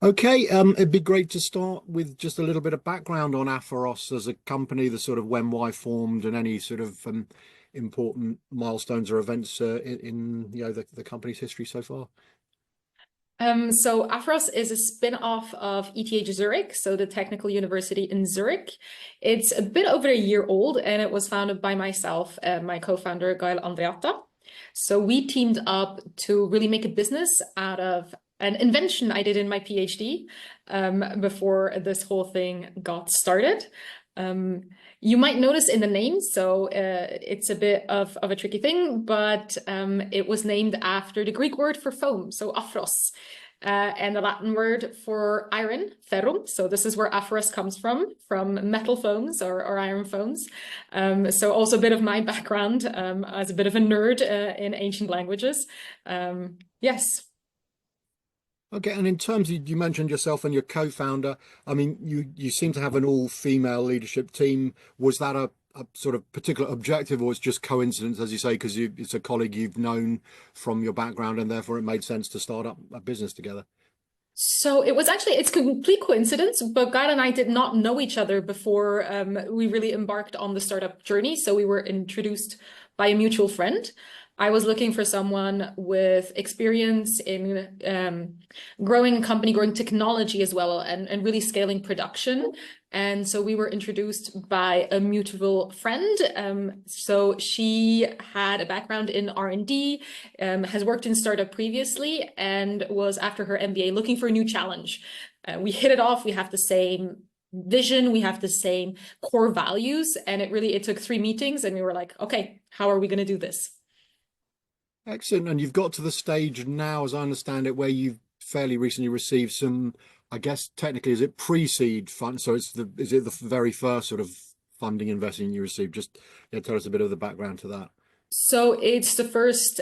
Okay, it'd be great to start with just a little bit of background on Apheros as a company, the sort of when, why formed, and any sort of important milestones or events in the company's history so far. So Apheros is a spin-off of ETH Zurich, so the technical university in Zurich. It's a bit over a year old, and it was founded by myself and my co-founder, Gail Andreatta. So we teamed up to really make a business out of an invention I did in my PhD before this whole thing got started. You might notice in the name, so it's a bit of a tricky thing, but it was named after the Greek word for foam, so aphros, and the Latin word for iron, ferrum. So this is where apheros comes from metal foams or iron foams. So also a bit of my background as a bit of a nerd in ancient languages. Yes. Okay, and in terms of, you mentioned yourself and your co-founder, I mean, you seem to have an all-female leadership team. Was that a sort of particular objective, or it's just coincidence, as you say, because it's a colleague you've known from your background, and therefore it made sense to start up a business together? So it's complete coincidence, but Guy and I did not know each other before we really embarked on the startup journey. So we were introduced by a mutual friend. I was looking for someone with experience in growing a company, growing technology as well, and really scaling production. And so we were introduced by a mutual friend. So she had a background in R&D, has worked in startup previously, and was after her MBA looking for a new challenge. We hit it off. We have the same vision, we have the same core values, and it took 3 meetings, and we were like, okay, how are we going to do this? Excellent. And you've got to the stage now, as I understand it, where you've fairly recently received some, I guess technically, is it pre-seed fund? So is it the very first sort of funding investing you received? Just tell us a bit of the background to that. So it's the first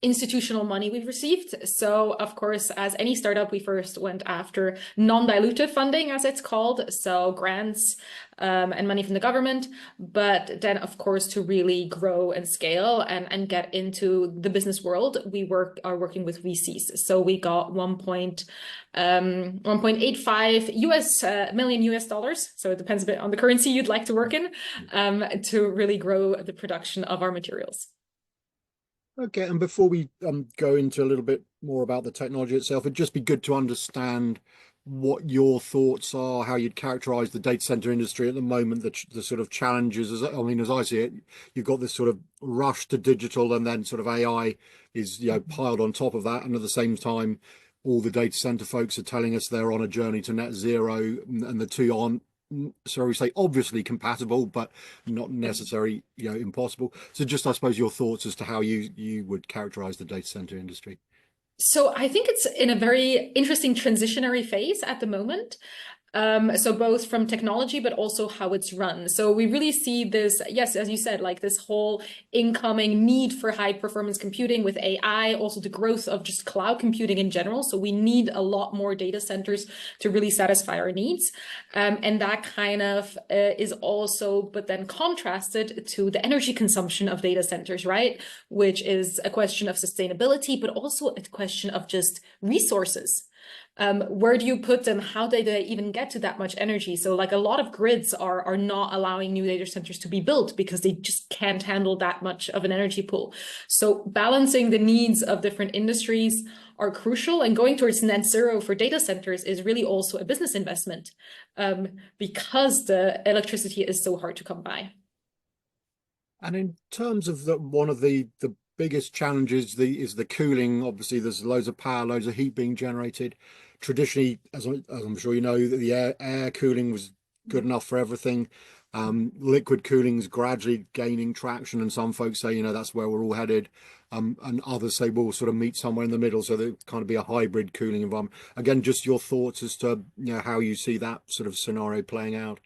institutional money we've received. So of course, as any startup, we first went after non-dilutive funding, as it's called. So grants and money from the government. But then, of course, to really grow and scale and get into the business world, we are working with VCs. So we got 1.85 million US dollars. So it depends a bit on the currency you'd like to work in to really grow the production of our materials. Okay, and before we go into a little bit more about the technology itself, it'd just be good to understand what your thoughts are, how you'd characterize the data center industry at the moment, the sort of challenges. As I see it, you've got this sort of rush to digital, and then sort of AI is piled on top of that, and at the same time, all the data center folks are telling us they're on a journey to net zero, and the two aren't, so we say obviously compatible, but not necessarily impossible. So just, I suppose, your thoughts as to how you would characterize the data center industry. So I think it's in a very interesting transitionary phase at the moment. So both from technology, but also how it's run. So we really see this, yes, as you said, like this whole incoming need for high performance computing with AI, also the growth of just cloud computing in general. So we need a lot more data centers to really satisfy our needs. And that kind of is also, but then contrasted to the energy consumption of data centers, right? Which is a question of sustainability, but also a question of just resources. Where do you put them? How do they even get to that much energy? So like a lot of grids are not allowing new data centers to be built because they just can't handle that much of an energy pool. So balancing the needs of different industries are crucial, and going towards net zero for data centers is really also a business investment because the electricity is so hard to come by. And in terms of one of the biggest challenges is the cooling. Obviously, there's loads of power, loads of heat being generated. Traditionally, as I'm sure you know, the air cooling was good enough for everything. Liquid cooling is gradually gaining traction, and some folks say that's where we're all headed, and others say we'll sort of meet somewhere in the middle, so there kind of be a hybrid cooling environment. Again, just your thoughts as to how you see that sort of scenario playing out.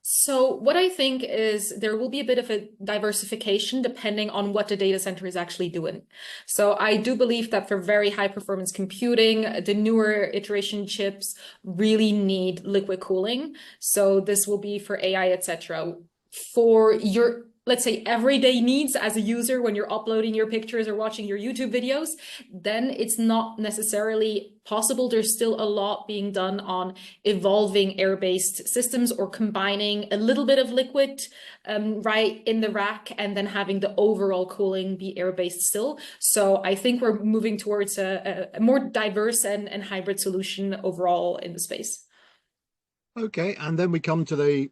So what I think is there will be a bit of a diversification depending on what the data center is actually doing. So I do believe that for very high performance computing, the newer iteration chips really need liquid cooling. So this will be for AI, etc. For your let's say, everyday needs as a user when you're uploading your pictures or watching your YouTube videos, then it's not necessarily possible. There's still a lot being done on evolving air-based systems or combining a little bit of liquid right in the rack and then having the overall cooling be air-based still. So I think we're moving towards a more diverse and hybrid solution overall in the space. Okay, and then we come to the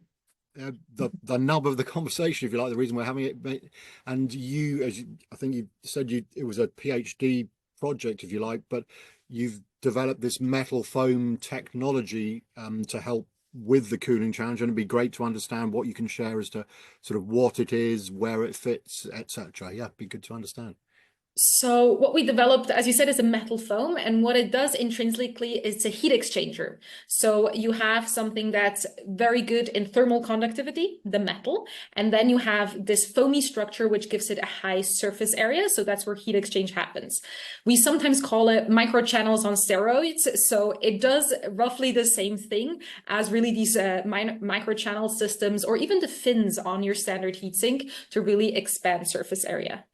nub of the conversation, if you like, the reason we're having it. And you, I think you said it was a PhD project, if you like, but you've developed this metal foam technology to help with the cooling challenge, and it'd be great to understand what you can share as to sort of what it is, where it fits, etc. Yeah, it'd be good to understand. So what we developed, as you said, is a metal foam, and what it does intrinsically is a heat exchanger. So you have something that's very good in thermal conductivity, the metal, and then you have this foamy structure which gives it a high surface area. So that's where heat exchange happens. We sometimes call it microchannels on steroids. So it does roughly the same thing as really these microchannel systems, or even the fins on your standard heatsink to really expand surface area.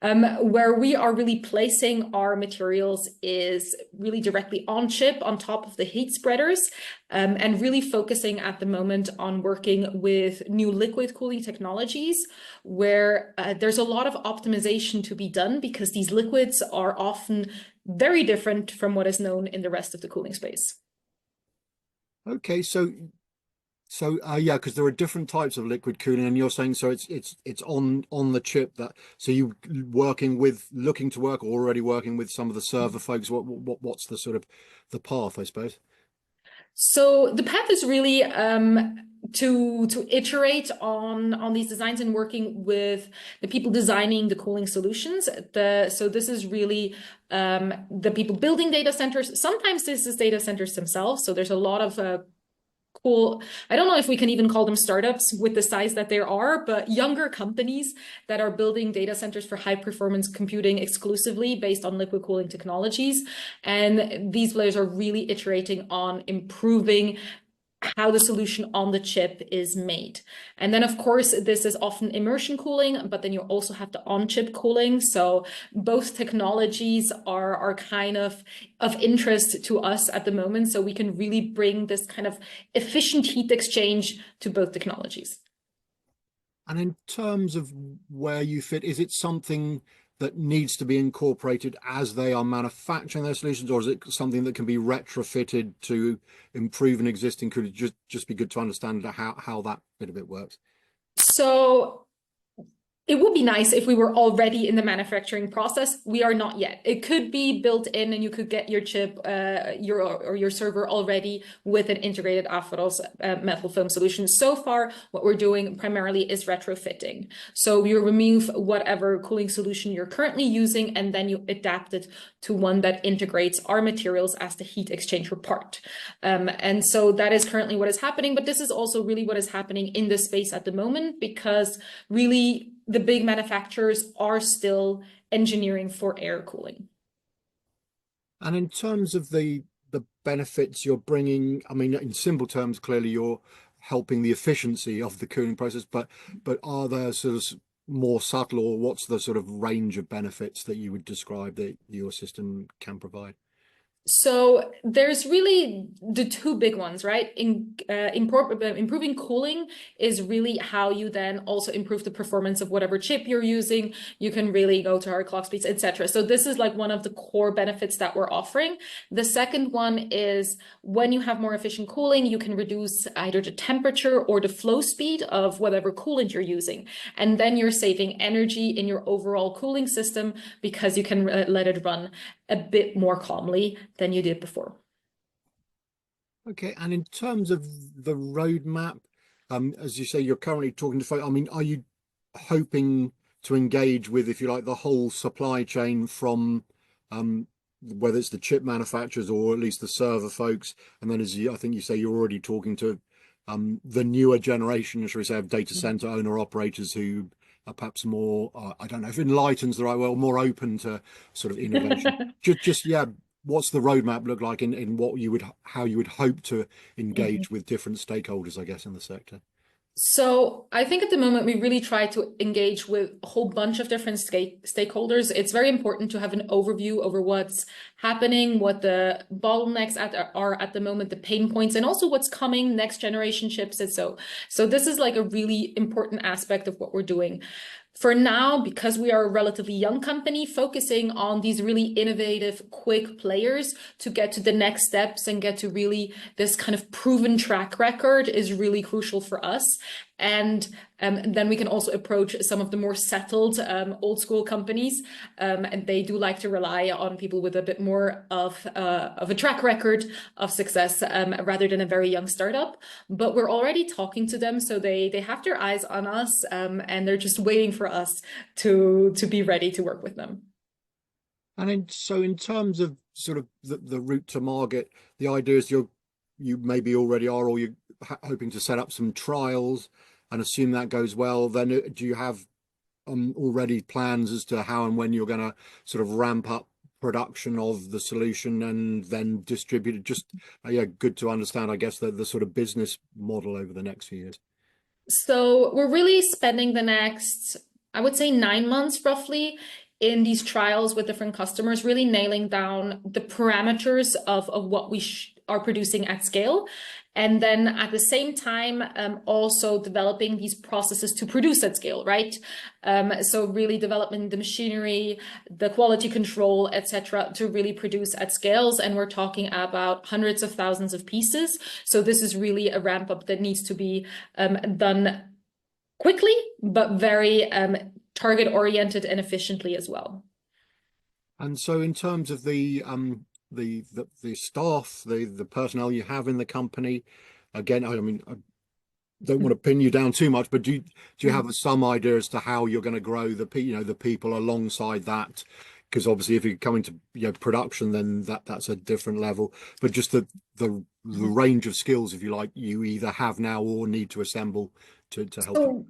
Where we are really placing our materials is really directly on chip on top of the heat spreaders, and really focusing at the moment on working with new liquid cooling technologies where there's a lot of optimization to be done because these liquids are often very different from what is known in the rest of the cooling space. Okay, yeah, because there are different types of liquid cooling, and you're saying so it's on the chip, that so you looking to work or already working with some of the server folks. What's the sort of the path, I suppose? So the path is really to iterate on these designs and working with the people designing the cooling solutions. So this is really the people building data centers. Sometimes this is data centers themselves. So there's a lot of cool, I don't know if we can even call them startups with the size that there are, but younger companies that are building data centers for high performance computing exclusively based on liquid cooling technologies. And these players are really iterating on improving how the solution on the chip is made. And then, of course, this is often immersion cooling, but then you also have the on-chip cooling. So both technologies are kind of interest to us at the moment. So we can really bring this kind of efficient heat exchange to both technologies. And in terms of where you fit, is it something that needs to be incorporated as they are manufacturing their solutions, or is it something that can be retrofitted to improve an existing? Could it just be good to understand how that bit of it works? So it would be nice if we were already in the manufacturing process. We are not yet. It could be built in and you could get your chip, your server already with an integrated Apheros metal foam solution. So far, what we're doing primarily is retrofitting. So you remove whatever cooling solution you're currently using, and then you adapt it to one that integrates our materials as the heat exchanger part. And so that is currently what is happening. But this is also really what is happening in this space at the moment, because really, the big manufacturers are still engineering for air cooling. And in terms of the benefits you're bringing, I mean, in simple terms, clearly you're helping the efficiency of the cooling process, but are there sort of more subtle, or what's the sort of range of benefits that you would describe that your system can provide? So there's really the two big ones, right? Improving cooling is really how you then also improve the performance of whatever chip you're using. You can really go to higher clock speeds, etc. So this is like one of the core benefits that we're offering. The second one is when you have more efficient cooling, you can reduce either the temperature or the flow speed of whatever coolant you're using. And then you're saving energy in your overall cooling system because you can let it run a bit more calmly than you did before. Okay, and in terms of the roadmap, as you say, you're currently talking to folks. I mean, are you hoping to engage with, if you like, the whole supply chain from whether it's the chip manufacturers or at least the server folks? And then, I think you say, you're already talking to the newer generation, shall we say, of data center owner operators who are perhaps more, I don't know if enlightened's the right word, more open to sort of innovation. Yeah, what's the roadmap look like in what how you would hope to engage with different stakeholders, I guess, in the sector? So I think at the moment we really try to engage with a whole bunch of different stakeholders. It's very important to have an overview over what's happening, what the bottlenecks are at the moment, the pain points, and also what's coming, next generation chips. And so this is like a really important aspect of what we're doing. For now, because we are a relatively young company, focusing on these really innovative, quick players to get to the next steps and get to really this kind of proven track record is really crucial for us. And then we can also approach some of the more settled old school companies. And they do like to rely on people with a bit more of a track record of success rather than a very young startup. But we're already talking to them, so they have their eyes on us, and they're just waiting for us to be ready to work with them. And so in terms of sort of the route to market, the idea is you maybe already are, or you're hoping to set up some trials and assume that goes well. Then do you have already plans as to how and when you're going to sort of ramp up production of the solution and then distribute it? Just yeah, good to understand, I guess, the sort of business model over the next few years. So we're really spending the next, I would say, 9 months roughly in these trials with different customers, really nailing down the parameters of what we are producing at scale. And then at the same time, also developing these processes to produce at scale, right? So really developing the machinery, the quality control, etc., to really produce at scales. And we're talking about hundreds of thousands of pieces. So this is really a ramp up that needs to be done quickly, but very target oriented and efficiently as well. And so in terms of the staff, the personnel you have in the company, again, I mean, I don't want to pin you down too much, but do you have some idea as to how you're going to grow the people alongside that? Because obviously, if you're coming to production, then that's a different level. But just the range of skills, if you like, you either have now or need to assemble to help you. So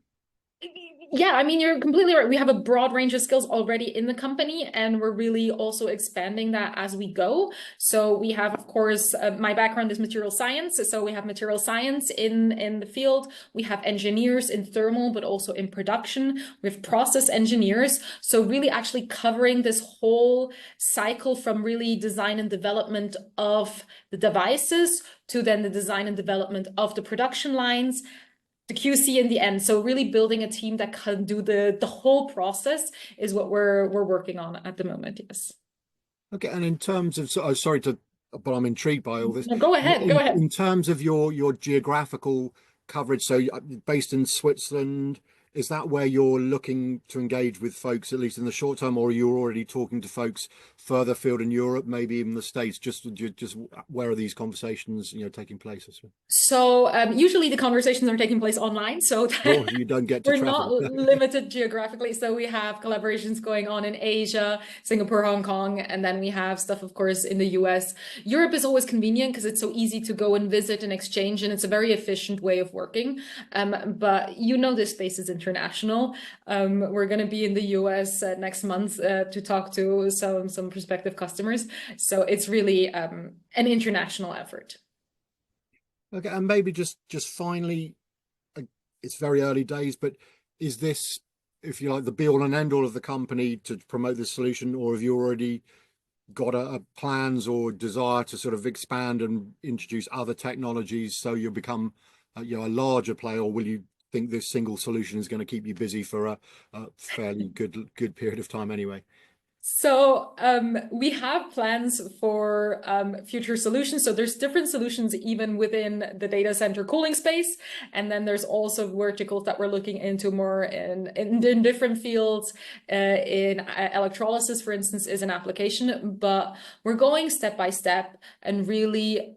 yeah, I mean, you're completely right. We have a broad range of skills already in the company, and we're really also expanding that as we go. So we have, of course, my background is material science. So we have material science in the field. We have engineers in thermal, but also in production. We have process engineers. So really actually covering this whole cycle from really design and development of the devices to then the design and development of the production lines, the QC in the end. So really building a team that can do the whole process is what we're working on at the moment. Yes. Okay, and in terms of, so, sorry to, but I'm intrigued by all this. No, go ahead. Go ahead. In terms of your geographical coverage, so based in Switzerland, is that where you're looking to engage with folks, at least in the short term, or are you already talking to folks further afield in Europe, maybe even the States? Just where are these conversations, taking place? So usually the conversations are taking place online, so Or you don't get to we're travel. not limited geographically. So we have collaborations going on in Asia, Singapore, Hong Kong, and then we have stuff, of course, in the US. Europe is always convenient because it's so easy to go and visit and exchange, and it's a very efficient way of working. But this space is international. We're going to be in the US next month to talk to some prospective customers. So it's really an international effort. Okay, and maybe just finally, it's very early days, but is this, if you like, the be all and end all of the company to promote this solution, or have you already got a plans or desire to sort of expand and introduce other technologies so you'll become a larger player, or will you think this single solution is going to keep you busy for a fairly good period of time anyway? So we have plans for future solutions. So there's different solutions even within the data center cooling space. And then there's also verticals that we're looking into more in different fields. In electrolysis, for instance, is an application, but we're going step by step and really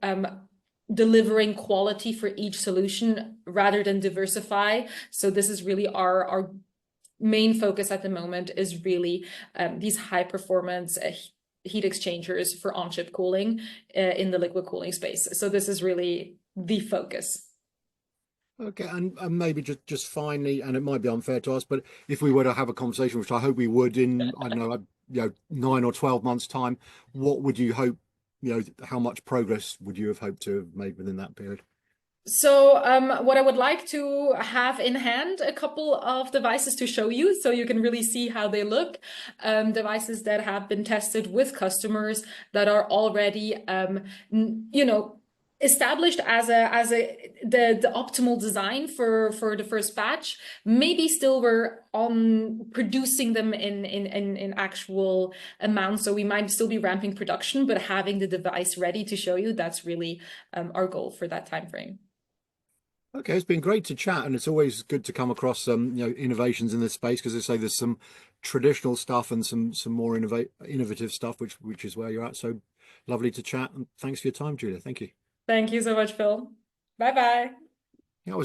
delivering quality for each solution rather than diversify. So this is really our main focus at the moment, is really these high performance heat exchangers for on-chip cooling in the liquid cooling space. So this is really the focus. Okay, and maybe just finally, and it might be unfair to us, but if we were to have a conversation, which I hope we would in, I don't know, 9 or 12 months time, what would you hope, how much progress would you have hoped to have made within that period? So what I would like to have in hand a couple of devices to show you so you can really see how they look. Devices that have been tested with customers that are already, you know, established as the optimal design for the first batch. Maybe still we're on producing them in actual amounts, so we might still be ramping production, but having the device ready to show you, that's really our goal for that time frame. Okay, it's been great to chat, and it's always good to come across some, innovations in this space, because I say there's some traditional stuff and some more innovative stuff, which is where you're at. So lovely to chat, and thanks for your time, Julia. Thank you. Thank you so much, Phil. Bye bye. Yeah, it was